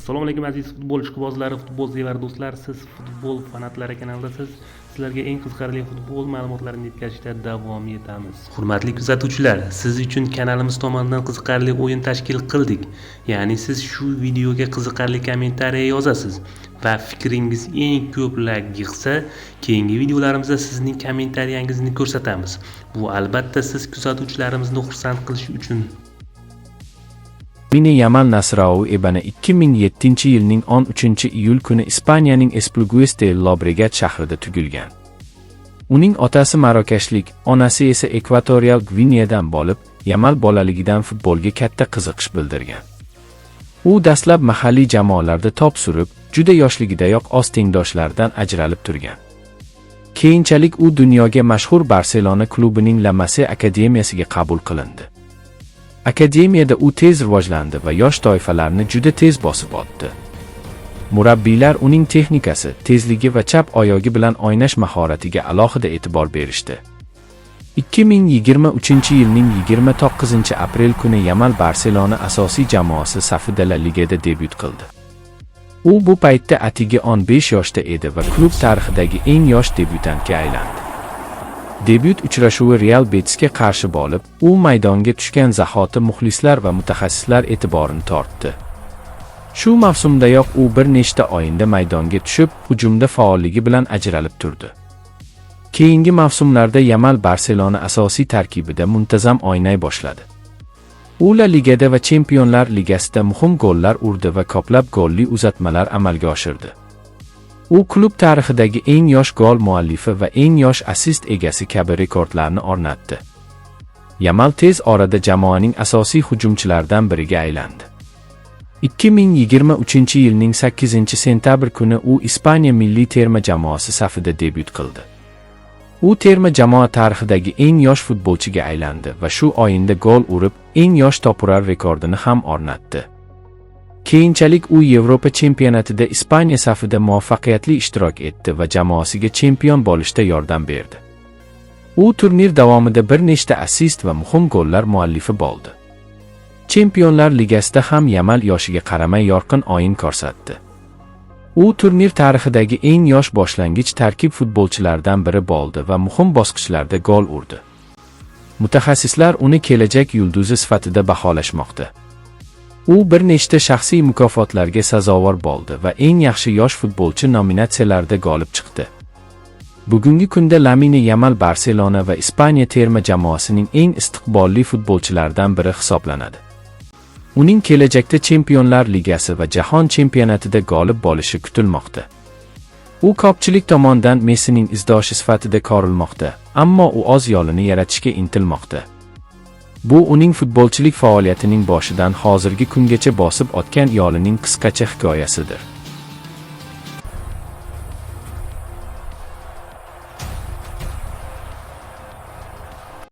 Assalomu alaykum aziz futbol ishqibozlari, futbol sevar do'stlar. Siz futbol fanatlari kanalidasiz. Sizlarga eng qiziqarli futbol ma'lumotlarini yetkazishda davom etamiz. Hurmatli kuzatuvchilar, siz uchun kanalimiz tomonidan qiziqarli o'yin tashkil qildik. Ya'ni siz shu videoga qiziqarli kommentariy yozasiz va fikringiz eng ko'p like yig'sa, keyingi videolarimizda sizning kommentariyangizni ko'rsatamiz. Bu albatta siz kuzatuvchilarimizni xursand qilish uchun. Lamine Yamal Nasrau Ebana 2007 yilning 13-iyul kuni Ispaniyaning Esplugues de Llobregat shahrida tug'ilgan. Uning otasi marokashlik, onasi esa Ekvatorial Gvineyadan bo'lib, Yamal bolaligidan futbolga katta qiziqish bildirgan. U dastlab mahalliy jamoalarda top surib, juda yoshligidayoq o'z tengdoshlaridan ajralib turgan. Keyinchalik u dunyoga mashhur Barselona klubining La Masia akademiyasiga qabul qilindi. Akademiyada u tez rivojlandi va yosh toifalarni juda tez bosib o'tdi. Murabbiylar uning texnikasi, tezligi va chap oyog'i bilan o'ynash mahoratiga alohida e'tibor berishdi. 2023-yilning 29-aprel kuni Yamal Barselona asosiy jamoasi safida La Ligada debyut qildi. U bu paytda atigi 15 yoshda edi va klub tarixidagi eng yosh debyutantga aylandi. Debyut uchrashuvi Real Betisga qarshi bo'lib, u maydonga tushgan zahoti muxlislar va mutaxassislar e'tiborini tortdi. Shu mavsumdayoq u bir nechta o'yinda maydonga tushib, hujumda faolligi bilan ajralib turdi. Keyingi mavsumlarda Yamal Barselona asosiy tarkibida muntazam o'ynay boshladi. U La Ligada va Chempionlar Ligasida muhim gollar urdi va ko'plab golli uzatmalar amalga oshirdi. U klub tarixidagi eng yosh gol muallifi va eng yosh assist egasi kabi rekordlarni o'rnatdi. Yamal tez orada jamoaning asosiy hujumchilaridan biriga aylandi. 2023-yilning 8-sentabr kuni u Ispaniya milliy terma jamoasi safida debyut qildi. U terma jamoa tarixidagi eng yosh futbolchiga aylandi va shu o'yinda gol urib, eng yosh topurar rekordini ham o'rnatdi. Keyinchalik u Yevropa chempionatida Ispaniya safida muvaffaqiyatli ishtirok etdi va jamoasiga chempion bo'lishda yordam berdi. U turnir davomida bir nechta assist va muhim gollar muallifi bo'ldi. Chempionlar Ligasida ham Yamal yoshiga qaramay yorqin o'yin ko'rsatdi. U turnir tarixidagi eng yosh boshlang'ich tarkib futbolchilaridan biri bo'ldi va muhim bosqichlarda gol urdi. Mutaxassislar uni kelajak yulduzi sifatida baholashmoqda. U bir nechta shaxsiy mukofotlarga sazovor bo'ldi va eng yaxshi yosh futbolchi nominatsiyalarida g'olib chiqdi. Bugungi kunda Lamine Yamal Barselona va Ispaniya terma jamoasining eng istiqbolli futbolchilaridan biri hisoblanadi. Uning kelajakda Chempionlar Ligasi va Jahon chempionatida g'olib bo'lishi kutilmoqda. U ko'pchilik tomonidan Messining izdoshi sifatida ko'rilmoqda, ammo u o'z yo'lini yaratishga intilmoqda. Bu uning futbolchilik faoliyatining boshidan hozirgi kungacha bosib o'tgan yo'lining qisqacha hikoyasidir.